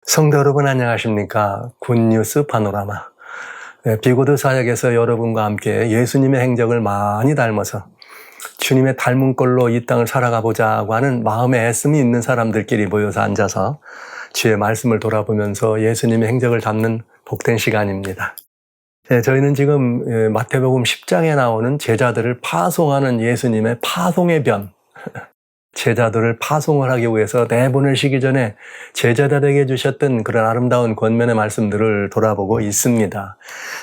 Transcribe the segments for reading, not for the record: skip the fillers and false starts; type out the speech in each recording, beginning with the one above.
성도 여러분 안녕하십니까? 굿뉴스 파노라마. 비고드 사역에서 여러분과 함께 예수님의 행적을 많이 닮아서 주님의 닮은 꼴로 이 땅을 살아가 보자고 하는 마음의 애씀이 있는 사람들끼리 모여서 앉아서 주의 말씀을 돌아보면서 예수님의 행적을 담는 복된 시간입니다. 저희는 지금 마태복음 10장에 나오는 제자들을 파송하는 예수님의 파송의 변, 제자들을 파송을 하기 위해서 내보내시기 전에 제자들에게 주셨던 그런 아름다운 권면의 말씀들을 돌아보고 있습니다.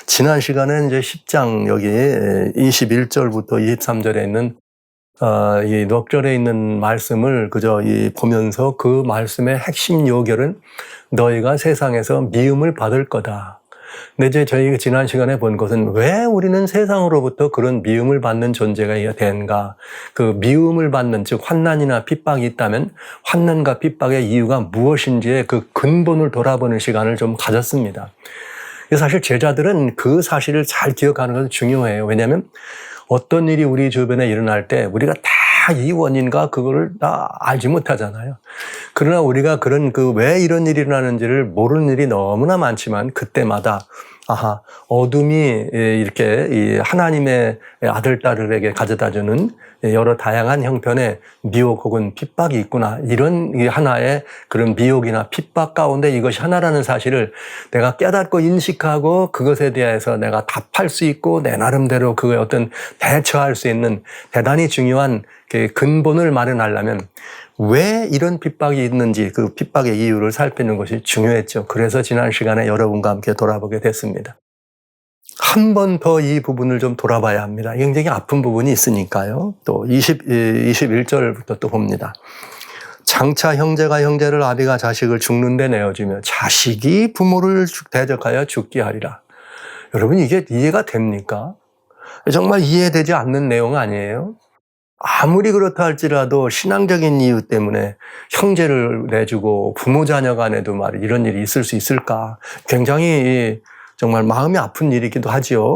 지난 시간에 이제 10장 여기 21절부터 23절에 있는 이 넉절에 있는 말씀을 그저 보면서 그 말씀의 핵심 요결은 너희가 세상에서 미움을 받을 거다. 근데 이제 저희가 지난 시간에 본 것은 왜 우리는 세상으로부터 그런 미움을 받는 존재가 된가? 그 미움을 받는, 즉 환난이나 핍박이 있다면 환난과 핍박의 이유가 무엇인지의 그 근본을 돌아보는 시간을 좀 가졌습니다. 사실 제자들은 그 사실을 잘 기억하는 것은 중요해요. 왜냐하면 어떤 일이 우리 주변에 일어날 때 우리가 다 이 원인과 그거를 다 알지 못하잖아요. 그러나 우리가 그런 왜 이런 일이 일어나는지를 모르는 일이 너무나 많지만 그때마다 어둠이 이렇게 이 하나님의 아들, 딸에게 가져다주는 여러 다양한 형편의 미혹 혹은 핍박이 있구나. 이런 하나의 그런 미혹이나 핍박 가운데 이것이 하나라는 사실을 내가 깨닫고 인식하고 그것에 대해서 내가 답할 수 있고 내 나름대로 그거에 어떤 대처할 수 있는 대단히 중요한 근본을 마련하려면 왜 이런 핍박이 있는지 그 핍박의 이유를 살피는 것이 중요했죠. 그래서 지난 시간에 여러분과 함께 돌아보게 됐습니다. 한 번 더 이 부분을 좀 돌아봐야 합니다. 굉장히 아픈 부분이 있으니까요. 또 21절부터 또 봅니다. 장차 형제가 형제를 아비가 자식을 죽는 데 내어주며 자식이 부모를 대적하여 죽게 하리라. 여러분 이게 이해가 됩니까? 정말 이해되지 않는 내용 아니에요? 아무리 그렇다 할지라도 신앙적인 이유 때문에 형제를 내주고 부모 자녀 간에도 이런 일이 있을 수 있을까? 굉장히 정말 마음이 아픈 일이기도 하지요.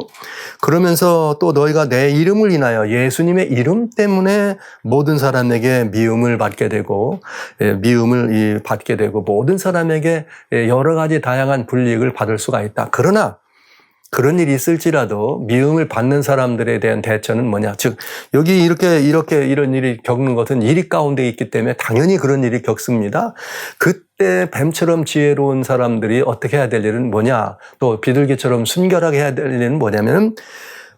그러면서 또 너희가 내 이름을 인하여 예수님의 이름 때문에 모든 사람에게 미움을 받게 되고 모든 사람에게 여러 가지 다양한 불이익을 받을 수가 있다. 그러나 그런 일이 있을지라도 미움을 받는 사람들에 대한 대처는 뭐냐? 즉 여기 이렇게 이런 일이 겪는 것은 일이 가운데 있기 때문에 당연히 그런 일이 겪습니다. 그때 뱀처럼 지혜로운 사람들이 어떻게 해야 될 일은 뭐냐? 또 비둘기처럼 순결하게 해야 될 일은 뭐냐면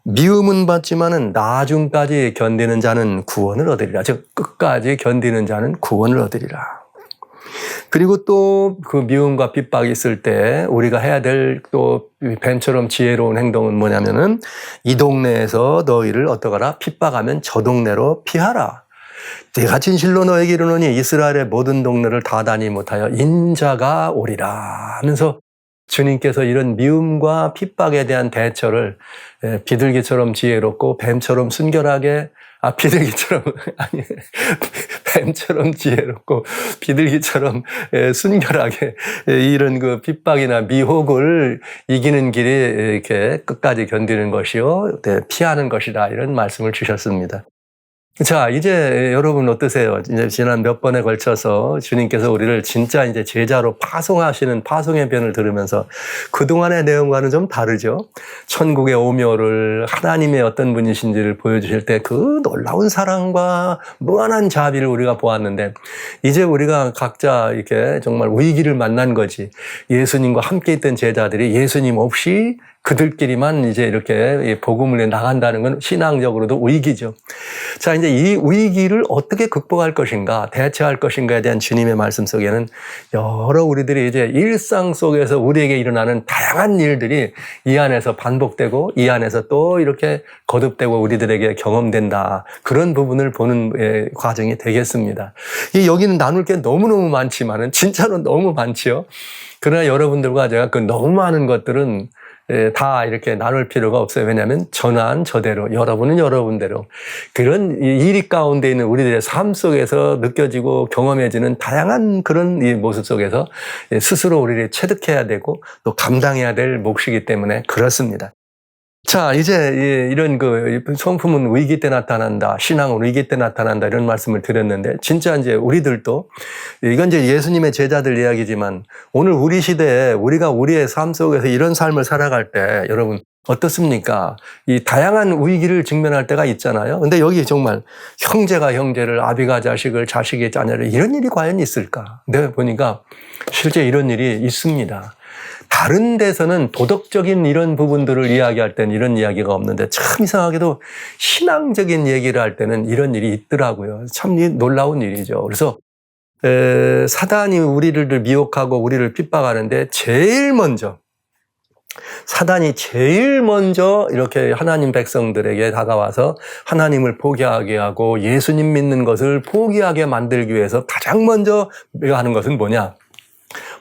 미움은 받지만은 나중까지 견디는 자는 구원을 얻으리라. 즉 끝까지 견디는 자는 구원을 얻으리라. 그리고 또 그 미움과 핍박이 있을 때 우리가 해야 될 또 뱀처럼 지혜로운 행동은 뭐냐면은 이 동네에서 너희를 어떠하라? 핍박하면 저 동네로 피하라. 내가 진실로 너에게 이르노니 이스라엘의 모든 동네를 다 다니 못하여 인자가 오리라 하면서 주님께서 이런 미움과 핍박에 대한 대처를 비둘기처럼 지혜롭고 뱀처럼 순결하게 뱀처럼 지혜롭고 비둘기처럼 순결하게 이런 그 핍박이나 미혹을 이기는 길이 이렇게 끝까지 견디는 것이요, 피하는 것이다. 이런 말씀을 주셨습니다. 자, 이제 여러분 어떠세요? 이제 지난 몇 번에 걸쳐서 주님께서 우리를 진짜 이제 제자로 파송하시는 파송의 변을 들으면서 그동안의 내용과는 좀 다르죠? 천국의 오묘를 하나님의 어떤 분이신지를 보여주실 때 그 놀라운 사랑과 무한한 자비를 우리가 보았는데 이제 우리가 각자 이렇게 정말 위기를 만난 거지. 예수님과 함께 있던 제자들이 예수님 없이 그들끼리만 이제 이렇게 복음을 나간다는 건 신앙적으로도 위기죠. 자, 이제 이 위기를 어떻게 극복할 것인가, 대처할 것인가에 대한 주님의 말씀 속에는 여러 우리들이 이제 일상 속에서 우리에게 일어나는 다양한 일들이 이 안에서 반복되고 이 안에서 또 이렇게 거듭되고 우리들에게 경험된다. 그런 부분을 보는 과정이 되겠습니다. 여기는 나눌 게 너무너무 많지만은 진짜로 너무 많지요. 그러나 여러분들과 제가 그 너무 많은 것들은 다 이렇게 나눌 필요가 없어요. 왜냐하면 저는 저대로, 여러분은 여러분대로 그런 일이 가운데 있는 우리들의 삶 속에서 느껴지고 경험해지는 다양한 그런 이 모습 속에서 스스로 우리를 체득해야 되고 또 감당해야 될 몫이기 때문에 그렇습니다. 자, 이제 이런 성품은 위기 때 나타난다, 신앙은 위기 때 나타난다, 이런 말씀을 드렸는데, 진짜 이제 우리들도, 이건 이제 예수님의 제자들 이야기지만, 오늘 우리 시대에 우리가 우리의 삶 속에서 이런 삶을 살아갈 때, 여러분, 어떻습니까? 이 다양한 위기를 직면할 때가 있잖아요. 근데 여기 정말 형제가 형제를, 아비가 자식을, 자식이 자녀를, 이런 일이 과연 있을까? 내가 보니까 실제 이런 일이 있습니다. 다른 데서는 도덕적인 이런 부분들을 이야기할 때는 이런 이야기가 없는데 참 이상하게도 신앙적인 얘기를 할 때는 이런 일이 있더라고요. 참 놀라운 일이죠. 그래서 사단이 우리를 미혹하고 우리를 핍박하는데 사단이 제일 먼저 이렇게 하나님 백성들에게 다가와서 하나님을 포기하게 하고 예수님 믿는 것을 포기하게 만들기 위해서 가장 먼저 하는 것은 뭐냐?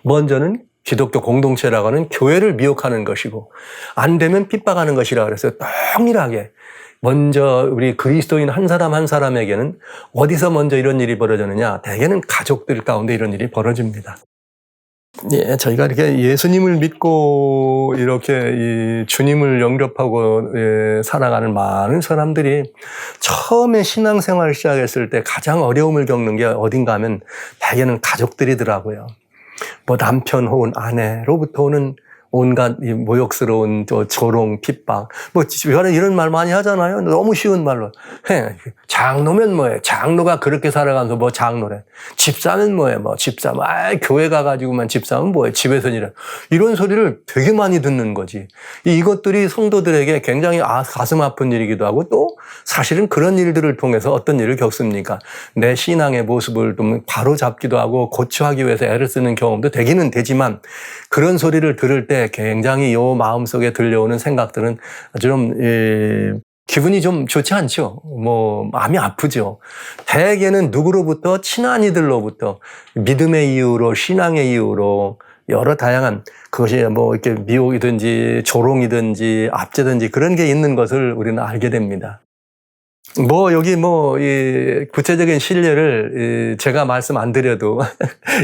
먼저는 기독교 공동체라고 하는 교회를 미혹하는 것이고, 안 되면 핍박하는 것이라 그랬어요. 동일하게. 먼저 우리 그리스도인 한 사람 한 사람에게는 어디서 먼저 이런 일이 벌어지느냐? 대개는 가족들 가운데 이런 일이 벌어집니다. 예, 저희가 이렇게 예수님을 믿고 이렇게 이 주님을 영접하고 살아가는 많은 사람들이 처음에 신앙생활을 시작했을 때 가장 어려움을 겪는 게 어딘가 하면 대개는 가족들이더라고요. 뭐 남편 혹은 아내로부터 오는 온갖 모욕스러운 조롱, 핍박. 뭐 이런 말 많이 하잖아요. 너무 쉬운 말로. 장로면 뭐해? 장로가 그렇게 살아가면서 뭐 장로래? 집사면 뭐해? 뭐 집사. 교회 가가지고만 집사면 뭐해? 집에서 이런 소리를 되게 많이 듣는 거지. 이것들이 성도들에게 굉장히 가슴 아픈 일이기도 하고, 또 사실은 그런 일들을 통해서 어떤 일을 겪습니까? 내 신앙의 모습을 좀 바로잡기도 하고 고쳐하기 위해서 애를 쓰는 경험도 되기는 되지만, 그런 소리를 들을 때 굉장히 요 마음속에 들려오는 생각들은 좀 기분이 좀 좋지 않죠. 뭐 마음이 아프죠. 대개는 누구로부터? 친한 이들로부터 믿음의 이유로, 신앙의 이유로 여러 다양한, 그것이 뭐 이렇게 미혹이든지 조롱이든지 압제든지 그런 게 있는 것을 우리는 알게 됩니다. 여기 이 구체적인 신뢰를 제가 말씀 안 드려도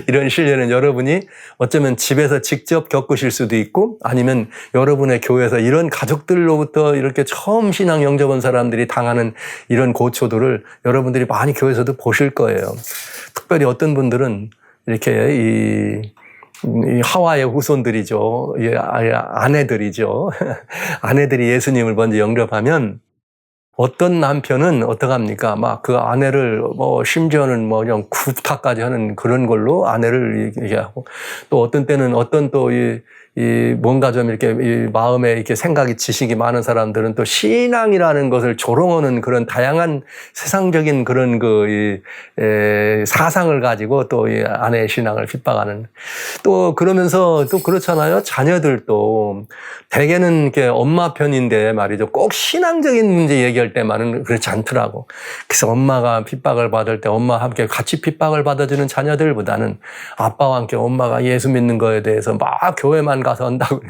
이런 신뢰는 여러분이 어쩌면 집에서 직접 겪으실 수도 있고, 아니면 여러분의 교회에서 이런 가족들로부터 이렇게 처음 신앙 영접한 사람들이 당하는 이런 고초들을 여러분들이 많이 교회에서도 보실 거예요. 특별히 어떤 분들은 이렇게 이 하와의 후손들이죠. 아내들이죠. 아내들이 예수님을 먼저 영접하면 어떤 남편은 어떡합니까? 막 그 아내를 심지어는 그냥 구타까지 하는 그런 걸로 아내를 얘기하고, 또 어떤 때는 뭔가 좀 이렇게 마음에 이렇게 생각이 지식이 많은 사람들은 또 신앙이라는 것을 조롱하는 그런 다양한 세상적인 그런 사상을 가지고 또 이 아내의 신앙을 핍박하는, 또 그러면서 또 그렇잖아요. 자녀들도 대개는 이렇게 엄마 편인데 말이죠. 꼭 신앙적인 문제 얘기할 때만은 그렇지 않더라고. 그래서 엄마가 핍박을 받을 때 엄마와 함께 같이 핍박을 받아주는 자녀들보다는 아빠와 함께 엄마가 예수 믿는 거에 대해서 막 교회만 가서 한다고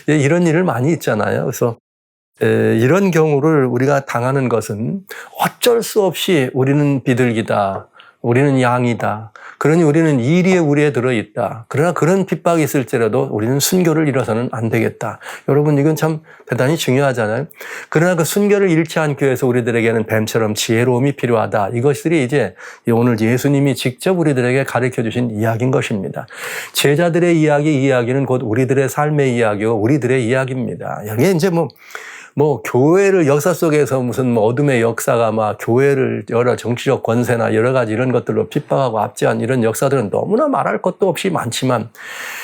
이런 일을 많이 있잖아요. 그래서 이런 경우를 우리가 당하는 것은 어쩔 수 없이 우리는 비둘기다, 우리는 양이다, 그러니 우리는 이리에 우리에 들어있다. 그러나 그런 핍박이 있을지라도 우리는 순교를 잃어서는 안 되겠다. 여러분, 이건 참 대단히 중요하잖아요. 그러나 그 순교를 잃지 않기 위해서 우리들에게는 뱀처럼 지혜로움이 필요하다. 이것들이 이제 오늘 예수님이 직접 우리들에게 가르쳐 주신 이야기인 것입니다. 제자들의 이야기는 곧 우리들의 삶의 이야기고 우리들의 이야기입니다. 여기에 이제 교회를 역사 속에서 무슨 어둠의 역사가 막 교회를 여러 정치적 권세나 여러 가지 이런 것들로 핍박하고 압제한 이런 역사들은 너무나 말할 것도 없이 많지만,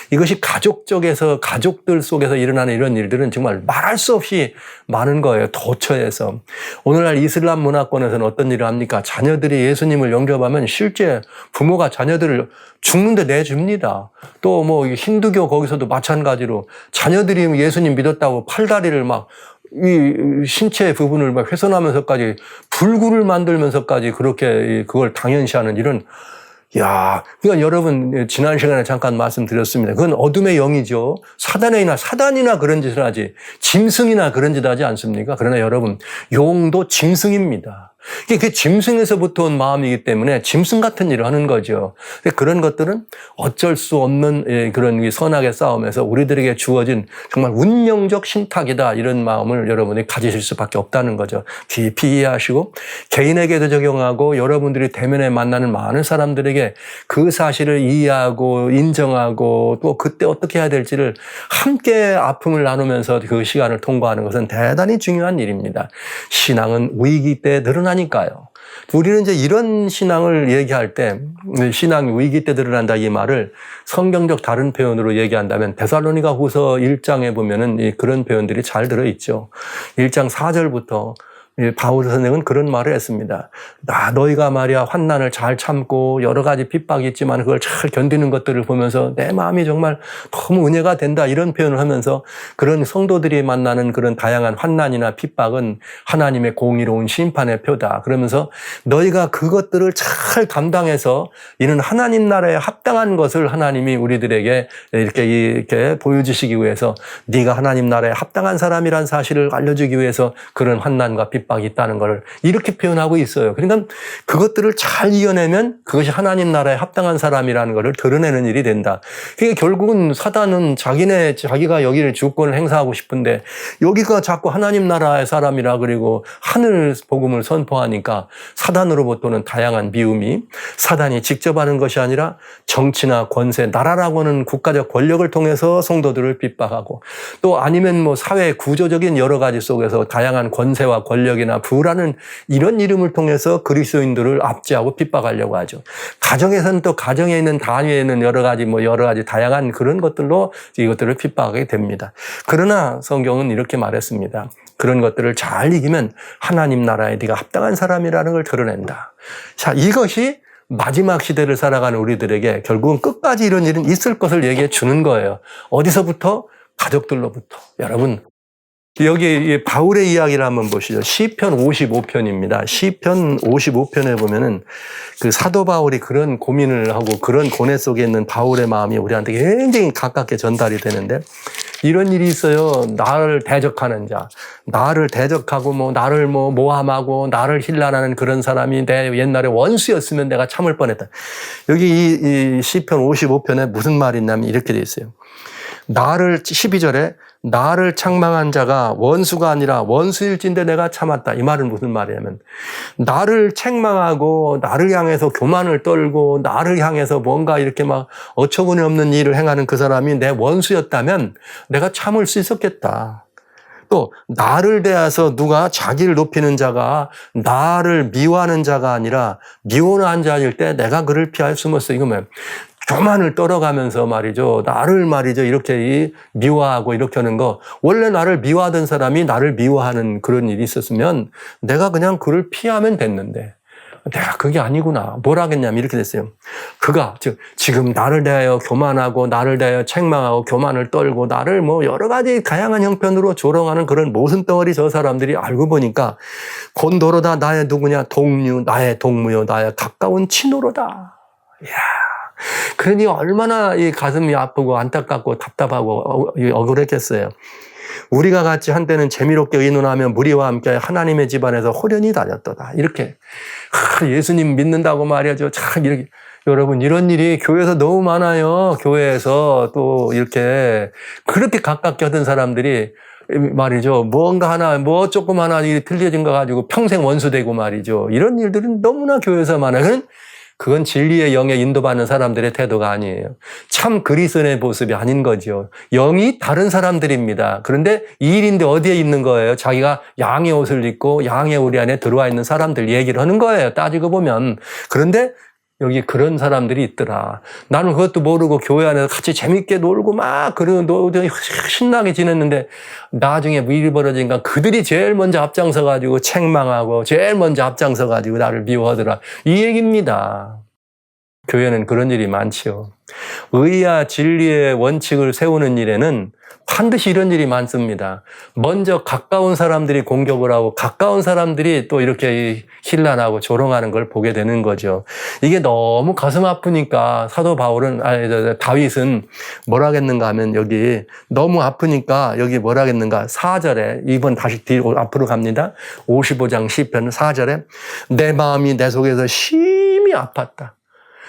이것이 가족들 속에서 일어나는 이런 일들은 정말 말할 수 없이 많은 거예요. 도처에서. 오늘날 이슬람 문화권에서는 어떤 일을 합니까? 자녀들이 예수님을 영접하면 실제 부모가 자녀들을 죽는데 내줍니다. 또 힌두교 거기서도 마찬가지로 자녀들이 예수님 믿었다고 팔다리를 이 신체 부분을 훼손하면서까지 불구를 만들면서까지 그렇게 그걸 당연시하는 이런, 그러니까 여러분, 지난 시간에 잠깐 말씀드렸습니다. 그건 어둠의 영이죠. 사단이나 그런 짓을 하지, 짐승이나 그런 짓 하지 않습니까? 그러나 여러분, 용도 짐승입니다. 그게 짐승에서부터 온 마음이기 때문에 짐승 같은 일을 하는 거죠. 그런 것들은 어쩔 수 없는 그런 선악의 싸움에서 우리들에게 주어진 정말 운명적 신탁이다, 이런 마음을 여러분이 가지실 수밖에 없다는 거죠. 깊이 이해하시고 개인에게도 적용하고 여러분들이 대면에 만나는 많은 사람들에게 그 사실을 이해하고 인정하고 또 그때 어떻게 해야 될지를 함께 아픔을 나누면서 그 시간을 통과하는 것은 대단히 중요한 일입니다. 신앙은 위기 때 늘어나니까요. 우리는 이제 이런 신앙을 얘기할 때, 신앙이 위기 때 늘어난다, 이 말을 성경적 다른 표현으로 얘기한다면 데살로니가 후서 1장에 보면은 그런 표현들이 잘 들어있죠. 1장 4절부터 바울 선생은 그런 말을 했습니다. 너희가 말이야 환난을 잘 참고 여러 가지 핍박이 있지만 그걸 잘 견디는 것들을 보면서 내 마음이 정말 너무 은혜가 된다, 이런 표현을 하면서 그런 성도들이 만나는 그런 다양한 환난이나 핍박은 하나님의 공의로운 심판의 표다, 그러면서 너희가 그것들을 잘 감당해서 이는 하나님 나라에 합당한 것을 하나님이 우리들에게 이렇게 보여주시기 위해서 네가 하나님 나라에 합당한 사람이란 사실을 알려주기 위해서 그런 환난과 핍박이 있다는 것을 이렇게 표현하고 있어요. 그러니까 그것들을 잘 이겨내면 그것이 하나님 나라에 합당한 사람이라는 것을 드러내는 일이 된다. 그게 결국은 사단은 자기가 여기를 주권을 행사하고 싶은데 여기가 자꾸 하나님 나라의 사람이라 그리고 하늘 복음을 선포하니까 사단으로부터는 다양한 미움이, 사단이 직접 하는 것이 아니라 정치나 권세, 나라라고 하는 국가적 권력을 통해서 성도들을 핍박하고, 또 아니면 뭐 사회 구조적인 여러 가지 속에서 다양한 권세와 권력이나 부라는 이런 이름을 통해서 그리스도인들을 압제하고 핍박하려고 하죠. 가정에서는 또 가정에 있는 단위에는 여러 가지 다양한 그런 것들로 이것들을 핍박하게 됩니다. 그러나 성경은 이렇게 말했습니다. 그런 것들을 잘 이기면 하나님 나라에 네가 합당한 사람이라는 걸 드러낸다. 자, 이것이 마지막 시대를 살아가는 우리들에게 결국은 끝까지 이런 일은 있을 것을 얘기해 주는 거예요. 어디서부터? 가족들로부터. 여러분, 여기 바울의 이야기를 한번 보시죠. 시편 55편입니다. 시편 55편에 보면은 그 사도 바울이 그런 고민을 하고 그런 고뇌 속에 있는 바울의 마음이 우리한테 굉장히 가깝게 전달이 되는데, 이런 일이 있어요. 나를 대적하는 자, 나를 대적하고 나를 모함하고 나를 힐난하는 그런 사람이 내 옛날에 원수였으면 내가 참을 뻔했다. 여기 이 시편 55편에 무슨 말이 있냐면 이렇게 돼 있어요. 12절에 나를 책망한 자가 원수가 아니라 원수일진데 내가 참았다. 이 말은 무슨 말이냐면, 나를 책망하고 나를 향해서 교만을 떨고 나를 향해서 뭔가 이렇게 어처구니 없는 일을 행하는 그 사람이 내 원수였다면 내가 참을 수 있었겠다. 또 나를 대해서 누가 자기를 높이는 자가 나를 미워하는 자가 아니라 미워하는 자일 때 내가 그를 피하여 숨었어. 이거 뭐예요? 교만을 떨어가면서 말이죠. 나를 말이죠. 이렇게 미워하고 이렇게 하는 거. 원래 나를 미워하던 사람이 나를 미워하는 그런 일이 있었으면 내가 그냥 그를 피하면 됐는데, 내가 그게 아니구나. 뭐라 하겠냐면 이렇게 됐어요. 그가 지금 나를 대하여 교만하고 나를 대하여 책망하고 교만을 떨고 나를 여러 가지 다양한 형편으로 조롱하는 그런 모순덩어리 저 사람들이 알고 보니까 곤도로다 나의 누구냐? 동류, 나의 동무요, 나의 가까운 친오로다. 이야. 그러니 얼마나 이 가슴이 아프고 안타깝고 답답하고 억울했겠어요. 우리가 같이 한때는 재미롭게 의논하며 무리와 함께 하나님의 집안에서 호련히 다녔도다. 이렇게 예수님 믿는다고 말이죠. 참 이렇게 여러분, 이런 일이 교회에서 너무 많아요. 교회에서 또 이렇게 그렇게 가깝게 하던 사람들이 말이죠. 뭔가 하나, 조금 하나 일이 틀려진 거 가지고 평생 원수되고 말이죠. 이런 일들은 너무나 교회에서 많아요. 그건 진리의 영에 인도받는 사람들의 태도가 아니에요. 참 그리스도의 모습이 아닌 거죠. 영이 다른 사람들입니다. 그런데 이 일인데 어디에 있는 거예요? 자기가 양의 옷을 입고 양의 우리 안에 들어와 있는 사람들 얘기를 하는 거예요. 따지고 보면. 그런데 여기 그런 사람들이 있더라. 나는 그것도 모르고 교회 안에서 같이 재밌게 놀고 신나게 지냈는데 나중에 일이 벌어지니까 그들이 제일 먼저 앞장서가지고 책망하고 제일 먼저 앞장서가지고 나를 미워하더라. 이 얘기입니다. 교회는 그런 일이 많지요. 의와 진리의 원칙을 세우는 일에는 반드시 이런 일이 많습니다. 먼저 가까운 사람들이 공격을 하고 가까운 사람들이 또 이렇게 힐난하고 조롱하는 걸 보게 되는 거죠. 이게 너무 가슴 아프니까 다윗은 뭐라 하겠는가 하면 여기 너무 아프니까 여기 뭐라 하겠는가 4절에 이번 다시 뒤로 앞으로 갑니다. 55장 시편 4절에 내 마음이 내 속에서 심히 아팠다.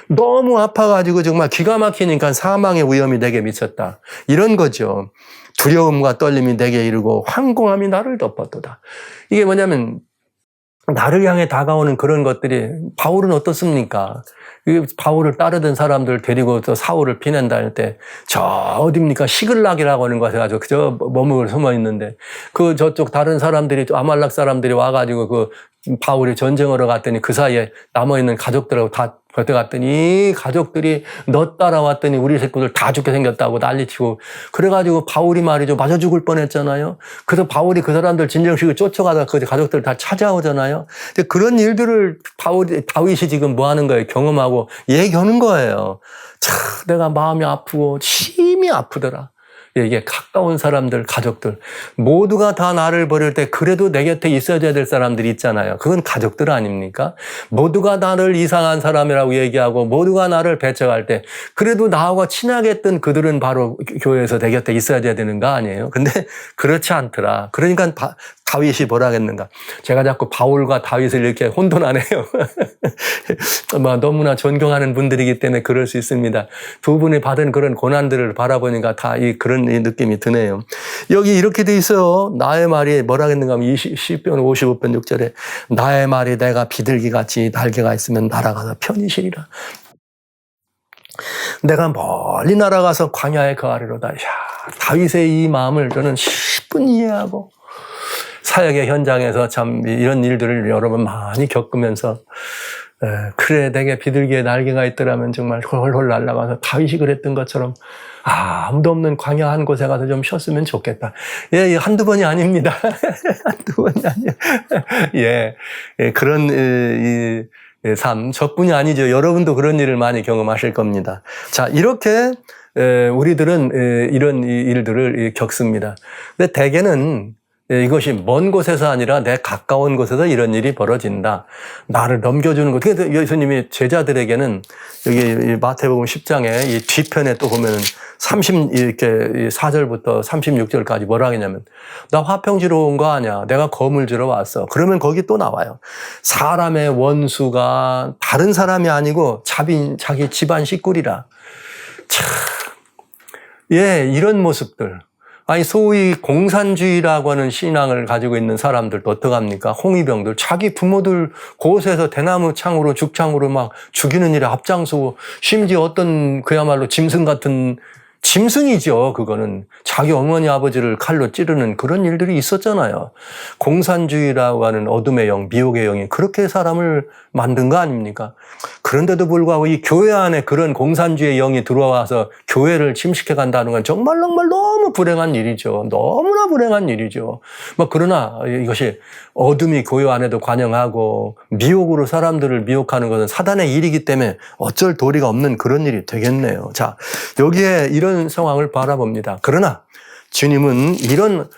너무 아파가지고 정말 기가 막히니까 사망의 위험이 내게 미쳤다. 이런 거죠. 두려움과 떨림이 내게 이르고 황공함이 나를 덮었도다. 이게 뭐냐면 나를 향해 다가오는 그런 것들이 바울은 어떻습니까? 바울을 따르던 사람들 데리고 또 사울을 피낸다 할 때 저 어딥니까 시글락이라고 하는 곳에 가지고 그저 머무르 숨어 있는데 그 저쪽 다른 사람들이 아말락 사람들이 와가지고 그 바울이 전쟁하러 갔더니 그 사이에 남아있는 가족들하고 다 갔더니 가족들이 너 따라왔더니 우리 식구들 다 죽게 생겼다고 난리치고 그래가지고 바울이 말이죠 맞아 죽을 뻔했잖아요. 그래서 바울이 그 사람들 진정식을 쫓아가다 그 가족들 다 찾아오잖아요. 근데 그런 일들을 다윗이 지금 뭐 하는 거예요? 경험하고 얘기하는 거예요. 참 내가 마음이 아프고 심히 아프더라. 이게 가까운 사람들, 가족들 모두가 다 나를 버릴 때 그래도 내 곁에 있어야 될 사람들이 있잖아요. 그건 가족들 아닙니까? 모두가 나를 이상한 사람이라고 얘기하고 모두가 나를 배척할 때 그래도 나하고 친하게 했던 그들은 바로 교회에서 내 곁에 있어야 되는 거 아니에요? 근데 그렇지 않더라. 그러니까 다윗이 뭐라 하겠는가. 제가 자꾸 바울과 다윗을 이렇게 혼돈하네요. 너무나 존경하는 분들이기 때문에 그럴 수 있습니다. 두 분이 받은 그런 고난들을 바라보니까 다 그런 느낌이 드네요. 여기 이렇게 돼 있어요. 나의 말이 뭐라 하겠는가 하면 시편 55편 6절에 나의 말이 내가 비둘기같이 날개가 있으면 날아가서 편히 쉬리라. 내가 멀리 날아가서 광야에 거하리로다. 다윗의 이 마음을 저는 10분 이해하고 사역의 현장에서 참 이런 일들을 여러 번 많이 겪으면서 그래 내게 비둘기의 날개가 있더라면 정말 홀홀 날아가서 다윗이 그랬던 것처럼 아무도 없는 광야 한 곳에 가서 좀 쉬었으면 좋겠다. 예, 한두 번이 아닙니다. 한두 번이 아니에요. 그런 삶 저뿐이 아니죠. 여러분도 그런 일을 많이 경험하실 겁니다. 자, 이렇게 우리들은 이런 일들을 겪습니다. 근데 대개는 이것이 먼 곳에서 아니라 내 가까운 곳에서 이런 일이 벌어진다. 나를 넘겨주는 것. 그래서 예수님이 제자들에게는 여기 마태복음 10장에 이 뒤편에 또 보면은 4절부터 36절까지 뭐라 하겠냐면 나 화평지로 온 거 아니야. 내가 거물지러 왔어. 그러면 거기 또 나와요. 사람의 원수가 다른 사람이 아니고 자기 집안 식구리라. 참, 이런 모습들. 아니 소위 공산주의라고 하는 신앙을 가지고 있는 사람들도 어떡합니까? 홍위병들 자기 부모들 곳에서 대나무 창으로 죽창으로 막 죽이는 일에 앞장서고 심지어 어떤 그야말로 짐승 같은 짐승이죠. 그거는 자기 어머니 아버지를 칼로 찌르는 그런 일들이 있었잖아요. 공산주의라고 하는 어둠의 영, 미혹의 영이 그렇게 사람을 만든 거 아닙니까? 그런데도 불구하고 이 교회 안에 그런 공산주의의 영이 들어와서 교회를 침식해 간다는 건 정말 너무 불행한 일이죠. 너무나 불행한 일이죠. 그러나 이것이 어둠이 교회 안에도 관영하고 미혹으로 사람들을 미혹하는 것은 사단의 일이기 때문에 어쩔 도리가 없는 그런 일이 되겠네요. 자, 여기에 이런 상황을 바라봅니다. 그러나 주님은 이런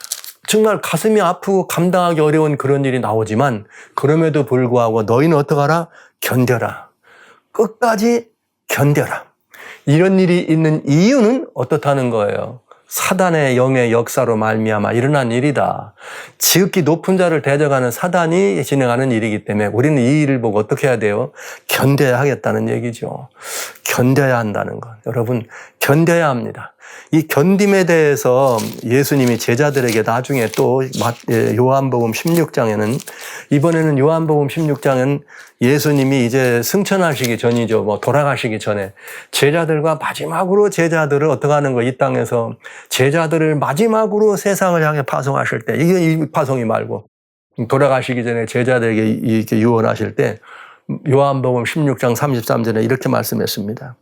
정말 가슴이 아프고 감당하기 어려운 그런 일이 나오지만 그럼에도 불구하고 너희는 어떡하라? 견뎌라. 끝까지 견뎌라. 이런 일이 있는 이유는 어떻다는 거예요? 사단의 영의 역사로 말미암아 일어난 일이다. 지극히 높은 자를 대적하는 사단이 진행하는 일이기 때문에 우리는 이 일을 보고 어떻게 해야 돼요? 견뎌야 하겠다는 얘기죠. 견뎌야 한다는 것. 여러분, 견뎌야 합니다. 이 견딤에 대해서 예수님이 제자들에게 나중에 또 요한복음 16장에는 이번에는 요한복음 16장은 예수님이 이제 승천하시기 전이죠. 돌아가시기 전에 제자들과 마지막으로 제자들을 어떻게 하는 거 이 땅에서 제자들을 마지막으로 세상을 향해 파송하실 때 이게 이 파송이 말고 돌아가시기 전에 제자들에게 이렇게 유언하실 때 요한복음 16장 33절에 이렇게 말씀했습니다.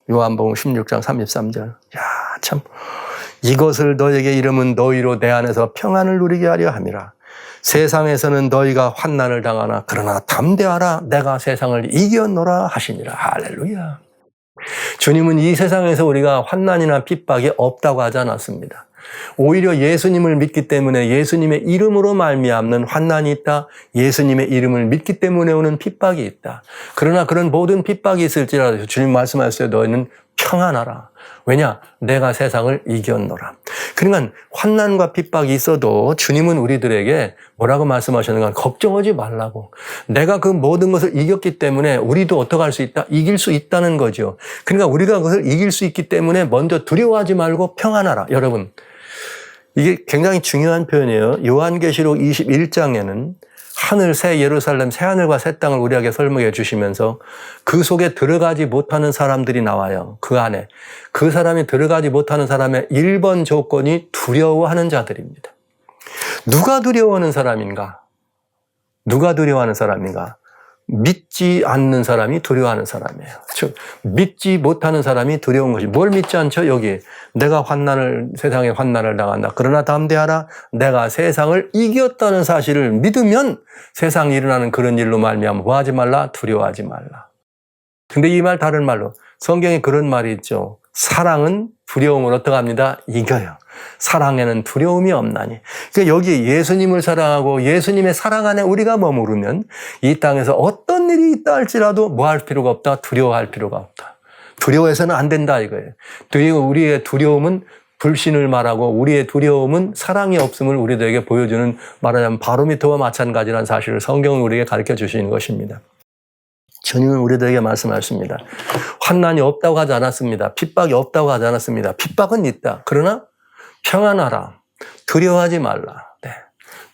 요한복음 16장 33절. 참 이것을 너에게 이름은 너희로 내 안에서 평안을 누리게 하려 함이라. 세상에서는 너희가 환난을 당하나 그러나 담대하라 내가 세상을 이겼노라 하시니라. 할렐루야. 주님은 이 세상에서 우리가 환난이나 핍박이 없다고 하지 않았습니다. 오히려 예수님을 믿기 때문에 예수님의 이름으로 말미암는 환난이 있다. 예수님의 이름을 믿기 때문에 오는 핍박이 있다. 그러나 그런 모든 핍박이 있을지라도 주님 말씀하셨어요. 너희는 평안하라. 왜냐? 내가 세상을 이겼노라. 그러니까 환난과 핍박이 있어도 주님은 우리들에게 뭐라고 말씀하셨는가? 걱정하지 말라고. 내가 그 모든 것을 이겼기 때문에 우리도 어떻게 할 수 있다? 이길 수 있다는 거죠. 그러니까 우리가 그것을 이길 수 있기 때문에 먼저 두려워하지 말고 평안하라. 여러분, 이게 굉장히 중요한 표현이에요. 요한계시록 21장에는 하늘 새 예루살렘 새 하늘과 새 땅을 우리에게 설명해 주시면서 그 속에 들어가지 못하는 사람들이 나와요. 그 안에. 그 사람이 들어가지 못하는 사람의 1번 조건이 두려워하는 자들입니다. 누가 두려워하는 사람인가? 누가 두려워하는 사람인가? 믿지 않는 사람이 두려워하는 사람이에요. 즉 믿지 못하는 사람이 두려운 것이 뭘 믿지 않죠? 여기 내가 세상에 환난을 당한다. 그러나 담대하라. 내가 세상을 이겼다는 사실을 믿으면 세상에 일어나는 그런 일로 말미암아 뭐하지 말라? 두려워하지 말라. 근데 이 말 다른 말로 성경에 그런 말이 있죠. 사랑은 두려움을 어떻게 합니다? 이겨요. 사랑에는 두려움이 없나니. 그러니까 여기 예수님을 사랑하고 예수님의 사랑 안에 우리가 머무르면 이 땅에서 어떤 일이 있다 할지라도 뭐 할 필요가 없다? 두려워할 필요가 없다. 두려워해서는 안 된다 이거예요. 우리의 두려움은 불신을 말하고 우리의 두려움은 사랑이 없음을 우리들에게 보여주는 말하자면 바로미터와 마찬가지라는 사실을 성경은 우리에게 가르쳐 주시는 것입니다. 주님은 우리들에게 말씀하십니다. 환난이 없다고 하지 않았습니다. 핍박이 없다고 하지 않았습니다. 핍박은 있다. 그러나 평안하라. 두려워하지 말라. 네.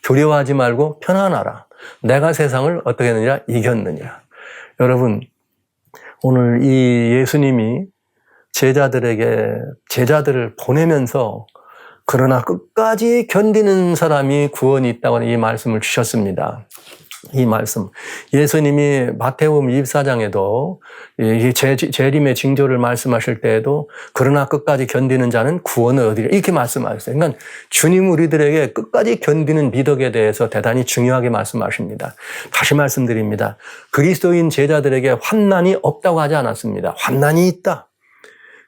두려워하지 말고 편안하라. 내가 세상을 어떻게 했느냐? 이겼느니라. 여러분, 오늘 이 예수님이 제자들을 보내면서 그러나 끝까지 견디는 사람이 구원이 있다고 이 말씀을 주셨습니다. 이 말씀. 예수님이 마태복음 24장에도 재림의 징조를 말씀하실 때에도 그러나 끝까지 견디는 자는 구원을 얻으리라 이렇게 말씀하셨어요. 그러니까 주님 우리들에게 끝까지 견디는 미덕에 대해서 대단히 중요하게 말씀하십니다. 다시 말씀드립니다. 그리스도인 제자들에게 환난이 없다고 하지 않았습니다. 환난이 있다.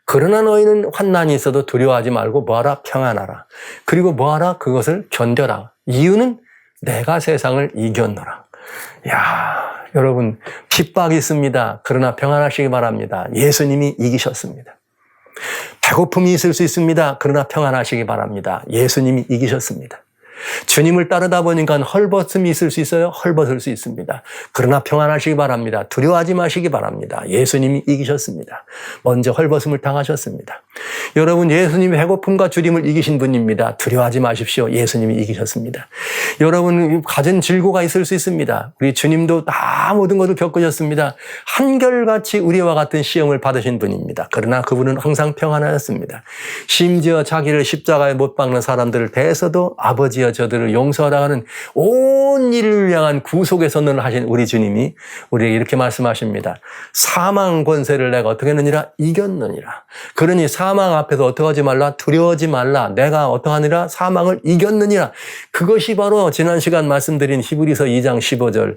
그러나 너희는 환난이 있어도 두려워하지 말고 뭐하라? 평안하라. 그리고 뭐하라? 그것을 견뎌라. 이유는 내가 세상을 이겼노라. 야, 여러분 핍박이 있습니다. 그러나 평안하시기 바랍니다. 예수님이 이기셨습니다. 배고픔이 있을 수 있습니다. 그러나 평안하시기 바랍니다. 예수님이 이기셨습니다. 주님을 따르다 보니까 헐벗음이 있을 수 있어요? 헐벗을 수 있습니다. 그러나 평안하시기 바랍니다. 두려워하지 마시기 바랍니다. 예수님이 이기셨습니다. 먼저 헐벗음을 당하셨습니다. 여러분 예수님이 배고픔과 주림을 이기신 분입니다. 두려워하지 마십시오. 예수님이 이기셨습니다. 여러분 가진 질고가 있을 수 있습니다. 우리 주님도 다 모든 것을 겪으셨습니다. 한결같이 우리와 같은 시험을 받으신 분입니다. 그러나 그분은 항상 평안하였습니다. 심지어 자기를 십자가에 못 박는 사람들을 대해서도 아버지여 저들을 용서하라 하는 온 일을 향한 구속의 선언을 하신 우리 주님이 우리에게 이렇게 말씀하십니다. 사망 권세를 내가 어떻게 했느니라? 이겼느니라. 그러니 사망 앞에서 어떻게 하지 말라? 두려워하지 말라. 내가 어떻게 하느니라? 사망을 이겼느니라. 그것이 바로 지난 시간 말씀드린 히브리서 2장 15절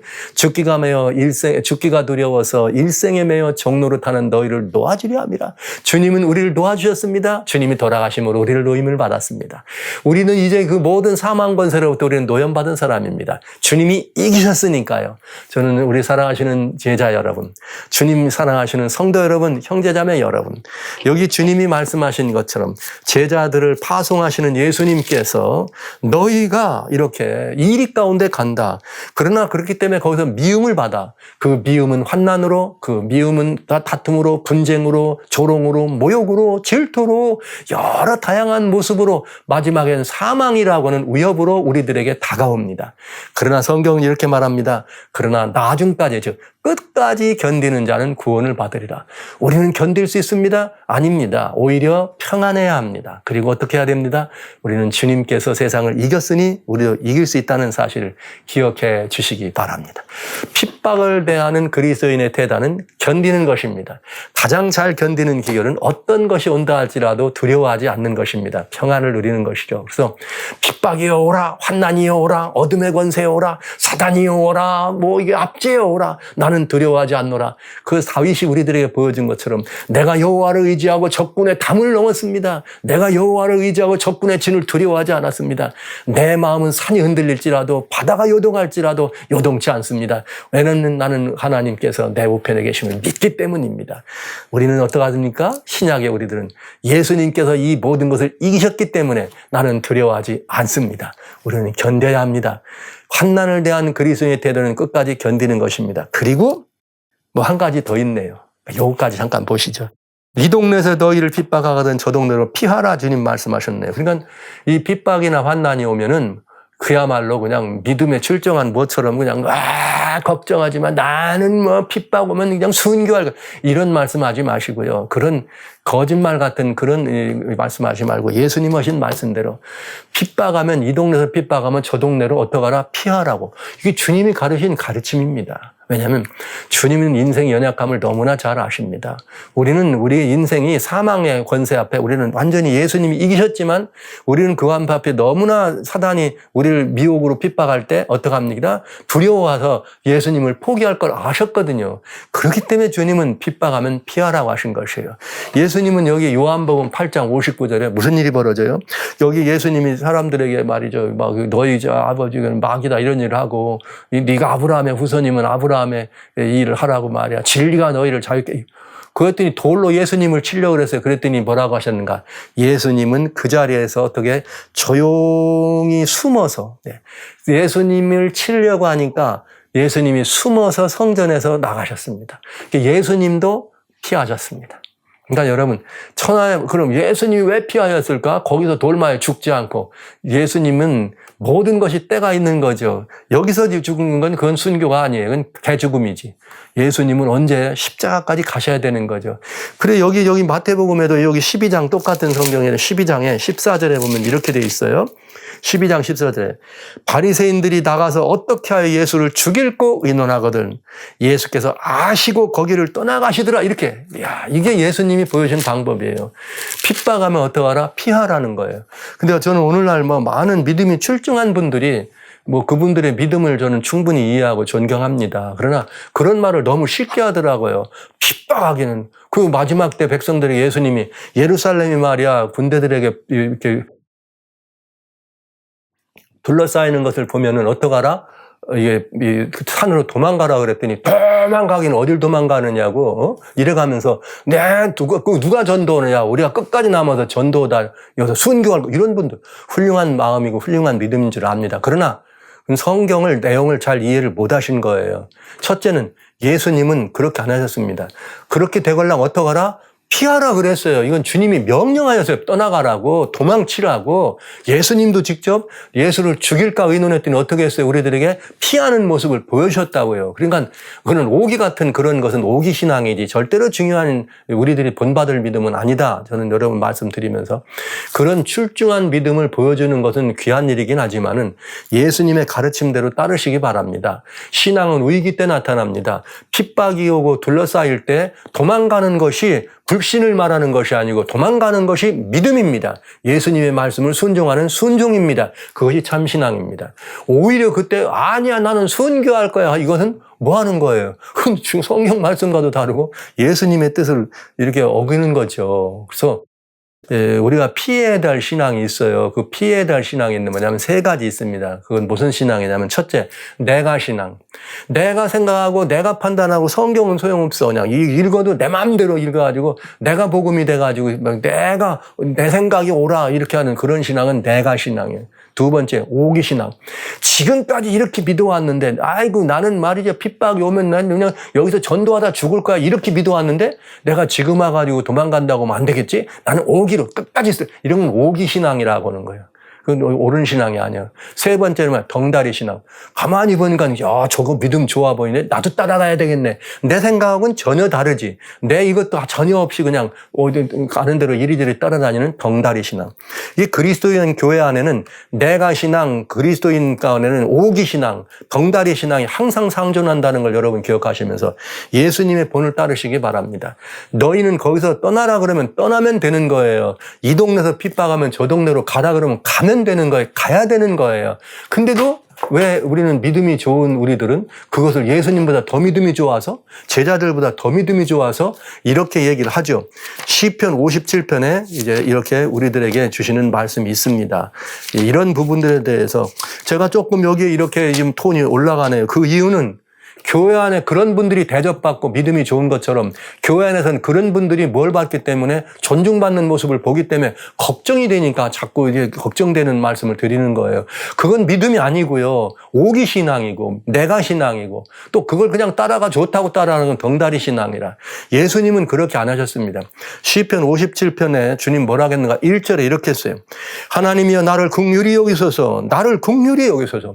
죽기가 두려워서 일생에 매여 종노릇하는 너희를 놓아주려 함이라. 주님은 우리를 놓아주셨습니다. 주님이 돌아가심으로 우리를 노임을 받았습니다. 우리는 이제 그 모든 사망 권세로부터 우리는 노염받은 사람입니다. 주님이 이기셨으니까요. 저는 우리 사랑하시는 제자 여러분, 주님 사랑하시는 성도 여러분, 형제자매 여러분, 여기 주님이 말씀하신 것처럼 제자들을 파송하시는 예수님께서 너희가 이렇게 이리 가운데 간다. 그러나 그렇기 때문에 거기서 미움을 받아. 그 미움은 환난으로, 그 미움은 다툼으로, 분쟁으로, 조롱으로, 모욕으로, 질투로 여러 다양한 모습으로 마지막에는 사망이라고는 위협으로 우리들에게 다가옵니다. 그러나 성경은 이렇게 말합니다. 그러나 나중까지 즉 끝까지 견디는 자는 구원을 받으리라. 우리는 견딜 수 있습니다? 아닙니다. 오히려 평안해야 합니다. 그리고 어떻게 해야 됩니다? 우리는 주님께서 세상을 이겼으니 우리도 이길 수 있다는 사실을 기억해 주시기 바랍니다. 핍박 핍박을 대하는 그리스도인의 태도는 견디는 것입니다. 가장 잘 견디는 비결은 어떤 것이 온다 할지라도 두려워하지 않는 것입니다. 평안을 누리는 것이죠. 그래서 핍박이 오라, 환난이 오라, 어둠의 권세 오라, 사단이 오라, 이게 압제에 오라, 나는 두려워하지 않노라. 그 다윗이 우리들에게 보여준 것처럼 내가 여호와를 의지하고 적군의 담을 넘었습니다. 내가 여호와를 의지하고 적군의 진을 두려워하지 않았습니다. 내 마음은 산이 흔들릴지라도 바다가 요동할지라도 요동치 않습니다. 왜냐하면 나는 하나님께서 내 우편에 계심을 믿기 때문입니다. 우리는 어떡합니까? 신약의 우리들은 예수님께서 이 모든 것을 이기셨기 때문에 나는 두려워하지 않습니다. 우리는 견뎌야 합니다. 환난을 대한 그리스도인의 태도는 끝까지 견디는 것입니다. 그리고 한 가지 더 있네요. 요거까지 잠깐 보시죠. 이 동네에서 너희를 핍박하거든 저 동네로 피하라 주님 말씀하셨네요. 그러니까 이 핍박이나 환난이 오면은 그야말로 그냥 믿음에 출정한 뭐처럼 그냥 걱정하지만 나는 핍박 오면 그냥 순교할 것 이런 말씀하지 마시고요. 그런 거짓말 같은 그런 말씀하지 말고 예수님 하신 말씀대로 핍박하면 이 동네에서 핍박하면 저 동네로 어떡하라 피하라고. 이게 주님이 가르친 가르침입니다. 왜냐하면 주님은 인생의 연약함을 너무나 잘 아십니다. 우리는 우리의 인생이 사망의 권세 앞에 우리는 완전히 예수님이 이기셨지만 우리는 그 앞에 너무나 사단이 우리를 미혹으로 핍박할 때 어떡합니까? 두려워서 예수님을 포기할 걸 아셨거든요. 그렇기 때문에 주님은 핍박하면 피하라고 하신 것이에요. 예수님은 여기 요한복음 8장 59절에 무슨 일이 벌어져요? 여기 예수님이 사람들에게 말이죠. 너희 아버지가 마귀다 이런 일을 하고 네가 아브라함의 후손이면 아브라함의 일을 하라고 말이야. 진리가 너희를 자유케. 그랬더니 돌로 예수님을 치려고 그랬어요. 그랬더니 뭐라고 하셨는가? 예수님은 그 자리에서 어떻게 조용히 숨어서 예수님을 치려고 하니까 예수님이 숨어서 성전에서 나가셨습니다. 예수님도 피하셨습니다. 그러니까 여러분, 그럼 예수님이 왜 피하셨을까? 거기서 돌마에 죽지 않고 예수님은 모든 것이 때가 있는 거죠. 여기서 죽은 건 그건 순교가 아니에요. 그건 개죽음이지. 예수님은 언제 십자가까지 가셔야 되는 거죠. 그래 여기 마태복음에도 여기 12장 똑같은 성경에 12장에 14절에 보면 이렇게 돼 있어요. 12장 14절에 바리새인들이 나가서 어떻게 하여 예수를 죽일고 의논하거든 예수께서 아시고 거기를 떠나가시더라. 이렇게. 이게 예수님이 보여준 방법이에요. 핍박하면 어떡하라? 피하라는 거예요. 근데 저는 오늘날 많은 믿음이 출중한 분들이 그분들의 믿음을 저는 충분히 이해하고 존경합니다. 그러나 그런 말을 너무 쉽게 하더라고요. 핍박하기는. 그 마지막 때 백성들에게 예수님이 예루살렘이 말이야 군대들에게 이렇게 둘러싸이는 것을 보면은 어떡하라? 이게 산으로 도망가라 그랬더니 도망가기는 어딜 도망가느냐고 이래가면서 누가 전도하느냐? 우리가 끝까지 남아서 전도다. 여기서 순교할 거 이런 분들 훌륭한 마음이고 훌륭한 믿음인 줄 압니다. 그러나 성경을 내용을 잘 이해를 못 하신 거예요. 첫째는 예수님은 그렇게 안 하셨습니다. 그렇게 되걸랑 어떡하라? 피하라 그랬어요. 이건 주님이 명령하였어요. 떠나가라고, 도망치라고. 예수님도 직접 예수를 죽일까 의논했더니 어떻게 했어요? 우리들에게 피하는 모습을 보여주셨다고요. 그러니까 그는 오기 같은 그런 것은 오기 신앙이지 절대로 중요한 우리들이 본받을 믿음은 아니다. 저는 여러분 말씀드리면서 그런 출중한 믿음을 보여주는 것은 귀한 일이긴 하지만은 예수님의 가르침대로 따르시기 바랍니다. 신앙은 위기 때 나타납니다. 핍박이 오고 둘러싸일 때 도망가는 것이 불신을 말하는 것이 아니고 도망가는 것이 믿음입니다. 예수님의 말씀을 순종하는 순종입니다. 그것이 참 신앙입니다. 오히려 그때 아니야 나는 순교할 거야. 이것은 뭐 하는 거예요? 성경 말씀과도 다르고 예수님의 뜻을 이렇게 어기는 거죠. 그래서 우리가 피해야 될 신앙이 있어요. 그 피해야 될 신앙이 뭐냐면 세 가지 있습니다. 그건 무슨 신앙이냐면 첫째, 내가 신앙. 내가 생각하고 내가 판단하고 성경은 소용없어. 그냥 읽어도 내 마음대로 읽어가지고 내가 복음이 돼가지고 내 생각이 옳아 이렇게 하는 그런 신앙은 내가 신앙이에요. 두 번째, 오기 신앙. 지금까지 이렇게 믿어왔는데 아이고 나는 말이죠. 핍박이 오면 난 그냥 여기서 전도하다 죽을 거야 이렇게 믿어왔는데 내가 지금 와가지고 도망간다고 하면 안 되겠지? 나는 오기로 끝까지 있어. 이런 건 오기 신앙이라고 하는 거예요. 그건 옳은 신앙이 아니야. 세 번째는 덩다리 신앙. 가만히 보니까 야 저거 믿음 좋아 보이네. 나도 따라가야 되겠네. 내 생각은 전혀 다르지. 내 이것도 전혀 없이 그냥 가는 대로 이리저리 따라다니는 덩다리 신앙. 이 그리스도인 교회 안에는 내가 신앙, 그리스도인 가운데는 오기 신앙, 덩다리 신앙이 항상 상존한다는 걸 여러분 기억하시면서 예수님의 본을 따르시기 바랍니다. 너희는 거기서 떠나라 그러면 떠나면 되는 거예요. 이 동네에서 핍박하면 저 동네로 가라 그러면 가면 되는 거예요. 가야 되는 거예요. 근데도 왜 우리는 믿음이 좋은 우리들은 그것을 예수님보다 더 믿음이 좋아서 제자들보다 더 믿음이 좋아서 이렇게 얘기를 하죠. 시편 57편에 이제 이렇게 우리들에게 주시는 말씀이 있습니다. 이런 부분들에 대해서 제가 조금 여기에 이렇게 지금 톤이 올라가네요. 그 이유는 교회 안에 그런 분들이 대접받고 믿음이 좋은 것처럼 교회 안에서는 그런 분들이 뭘 받기 때문에 존중받는 모습을 보기 때문에 걱정이 되니까 자꾸 이제 걱정되는 말씀을 드리는 거예요. 그건 믿음이 아니고요. 오기 신앙이고 내가 신앙이고 또 그걸 그냥 따라가 좋다고 따라하는 건 덩다리 신앙이라. 예수님은 그렇게 안 하셨습니다. 시편 57편에 주님 뭐라 하겠는가? 1절에 이렇게 했어요. 하나님이여 나를 긍휼히 여기소서. 나를 긍휼히 여기소서.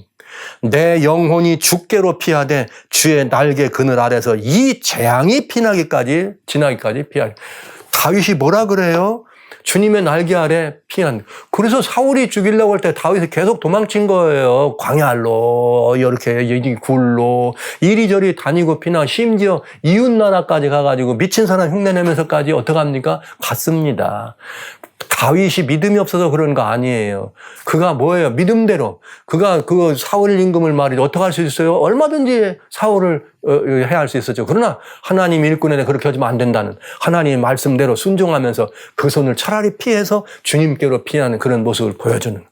내 영혼이 주께로 피하되 주의 날개 그늘 아래서 이 재앙이 지나기까지 피하리. 다윗이 뭐라 그래요? 주님의 날개 아래 피한. 그래서 사울이 죽이려고 할 때 다윗이 계속 도망친 거예요. 광야로 이렇게 굴로 이리저리 다니고 피나 심지어 이웃 나라까지 가가지고 미친 사람 흉내내면서까지 어떡합니까? 갔습니다. 다윗이 믿음이 없어서 그런 거 아니에요. 그가 뭐예요? 믿음대로. 그가 그 사울 임금을 말이죠. 어떻게 할 수 있어요? 얼마든지 사울을 해야 할 수 있었죠. 그러나 하나님 일꾼에게 그렇게 하면 안 된다는 하나님의 말씀대로 순종하면서 그 손을 차라리 피해서 주님께로 피하는 그런 모습을 보여주는.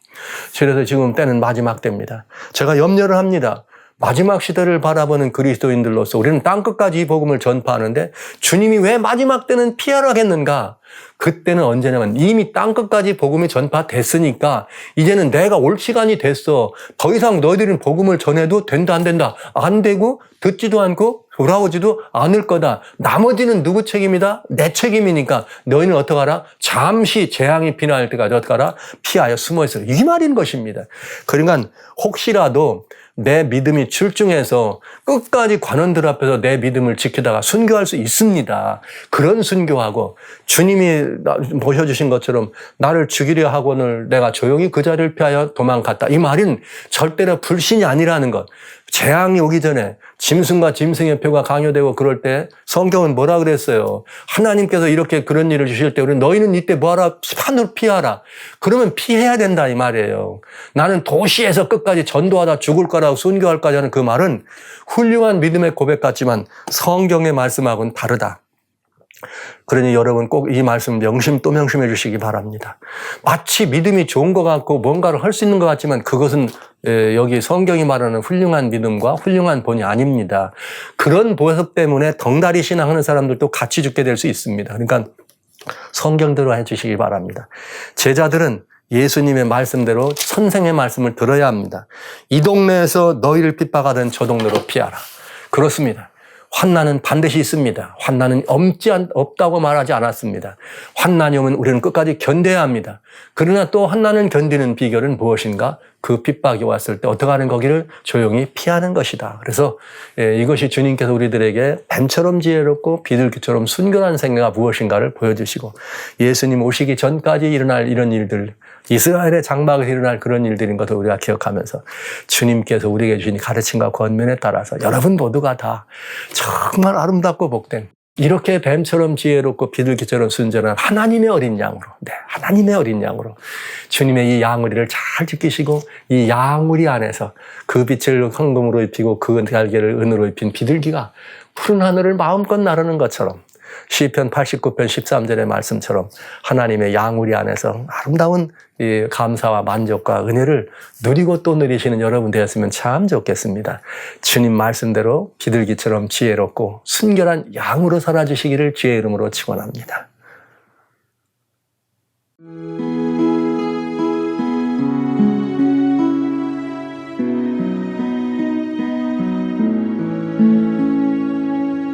그래서 지금 때는 마지막 때입니다. 제가 염려를 합니다. 마지막 시대를 바라보는 그리스도인들로서 우리는 땅끝까지 이 복음을 전파하는데 주님이 왜 마지막 때는 피하라겠는가? 그때는 언제냐면 이미 땅끝까지 복음이 전파됐으니까 이제는 내가 올 시간이 됐어. 더 이상 너희들은 복음을 전해도 된다 안 된다. 안 되고 듣지도 않고 돌아오지도 않을 거다. 나머지는 누구 책임이다? 내 책임이니까 너희는 어떡하라? 잠시 재앙이 비날 때까지 어떡하라? 피하여 숨어 있어라. 이 말인 것입니다. 그러니까 혹시라도 내 믿음이 출중해서 끝까지 관원들 앞에서 내 믿음을 지키다가 순교할 수 있습니다. 그런 순교하고 주님이 보셔주신 것처럼 나를 죽이려 하고는 내가 조용히 그 자리를 피하여 도망갔다. 이 말은 절대로 불신이 아니라는 것. 재앙이 오기 전에 짐승과 짐승의 표가 강요되고 그럴 때 성경은 뭐라 그랬어요? 하나님께서 이렇게 그런 일을 주실 때 우리 너희는 이때 뭐하라? 산으로 피하라. 그러면 피해야 된다 이 말이에요. 나는 도시에서 끝까지 전도하다 죽을 거라고 순교할까지 하는 그 말은 훌륭한 믿음의 고백 같지만 성경의 말씀하고는 다르다. 그러니 여러분 꼭 이 말씀 명심 또 명심해 주시기 바랍니다. 마치 믿음이 좋은 것 같고 뭔가를 할 수 있는 것 같지만 그것은 여기 성경이 말하는 훌륭한 믿음과 훌륭한 본이 아닙니다. 그런 모습 때문에 덩다리 신앙하는 사람들도 같이 죽게 될 수 있습니다. 그러니까 성경대로 해주시기 바랍니다. 제자들은 예수님의 말씀대로 선생의 말씀을 들어야 합니다. 이 동네에서 너희를 핍박하던 저 동네로 피하라. 그렇습니다. 환난은 반드시 있습니다. 환난은 없다고 말하지 않았습니다. 환난이 오면 우리는 끝까지 견뎌야 합니다. 그러나 또 환난을 견디는 비결은 무엇인가? 그 핍박이 왔을 때 어떻게 하는 거기를 조용히 피하는 것이다. 그래서 이것이 주님께서 우리들에게 뱀처럼 지혜롭고 비둘기처럼 순결한 생애가 무엇인가를 보여주시고 예수님 오시기 전까지 일어날 이런 일들, 이스라엘의 장막에서 일어날 그런 일들인 것을 우리가 기억하면서 주님께서 우리에게 주신 가르침과 권면에 따라서 여러분 모두가 다 정말 아름답고 복된 이렇게 뱀처럼 지혜롭고 비둘기처럼 순전한 하나님의 어린 양으로, 하나님의 어린 양으로 주님의 이 양우리를 잘 지키시고 이 양우리 안에서 그 빛을 황금으로 입히고 그 날개를 은으로 입힌 비둘기가 푸른 하늘을 마음껏 나르는 것처럼 시편 89편 13절의 말씀처럼 하나님의 양우리 안에서 아름다운 이 감사와 만족과 은혜를 누리고 또 누리시는 여러분 되었으면 참 좋겠습니다. 주님 말씀대로 비둘기처럼 지혜롭고 순결한 양으로 살아주시기를 주의 이름으로 축원합니다.